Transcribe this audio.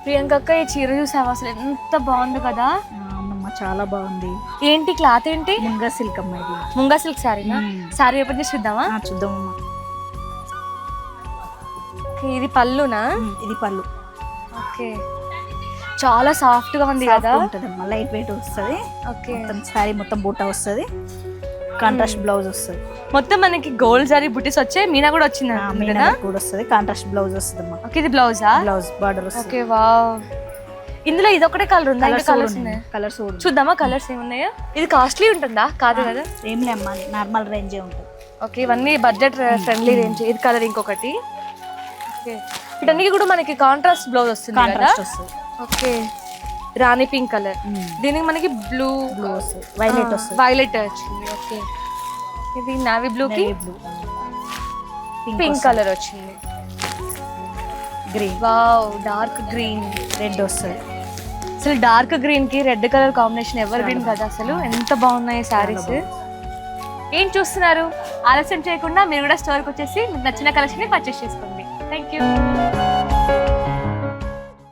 ప్రియాంక అక్క, ఈ చీర చూసావా అసలు ఎంత బాగుంది కదా. అవునమ్మా చాలా బాగుంది. ఏంటి క్లాత్ ఏంటి? ముంగా సిల్క్ అమ్మా ఇది. ముంగా సిల్క్ శారీనా? శారీ ఓపెన్ చేసి చూద్దామా? చూద్దామమ్మా. ఇది పళ్ళునా? ఇది పళ్ళు. ఓకే, చాలా సాఫ్ట్ గా ఉంది కదా. ఉంటదమ్మా, లైట్ వెయిట్ వస్తుంది. ఓకే, మొత్తం శారీ మొత్తం బూటా వస్తుంది, కాంట్రాస్ట్ బ్లౌజ్ వస్తుంది. మొత్తం మనకి గోల్డ్ జరీ బుటీస్ వచ్చాయి, మీనా కూడా వచ్చింది మీనా కూడా వస్తుంది, కాంట్రాస్ట్ బ్లౌజ్ వస్తుంది అమ్మా. ఓకే, ఇది బ్లౌజా? బ్లౌజ్ బార్డర్ వస్తుంది. Okay, wow. ఇందులో ఇది ఒకటే కలర్ ఉందా? ఇంకా కలర్స్ ఉన్నాయి? కలర్స్ చూద్దామా కలర్స్ ఏమున్నాయో. ఇది కాస్ట్లీ ఉంటుందా? కాదు కదా, ఏం లేమ్మా, నార్మల్ రేంజే ఉంటుంది. ఓకే, ఇవన్నీ బడ్జెట్ ఫ్రెండ్లీ రేంజ్. ఇది కలర్ ఇంకొకటి. ఓకే, వీటన్నికి కూడా మనకి కాంట్రాస్ట్ బ్లౌజ్ వస్తుంది కదా. కాంట్రాస్ట్ వస్తుంది. ఓకే, రాణి పింక్ కలర్, దీనికి మనకి బ్లూ వస్తుంది, వైలెట్ వస్తుంది. వైలెట్ వచ్చింది. ఓకే, ఇది నావీ బ్లూ కి బ్లూ, పింక్ కలర్ వచ్చింది. Green, wow, dark green, red వస్తుంది. అసలు డార్క్ గ్రీన్ కి red colour combination ever green కదా. అసలు ఎంత బాగున్నాయి శారీస్. ఏం చూస్తున్నారు? ఆలస్యం చేయకుండా మీరు కూడా స్టోర్కి వచ్చేసి మీకు నచ్చిన కలెక్షన్ ని పర్చేస్ చేసుకోండి. Thank you.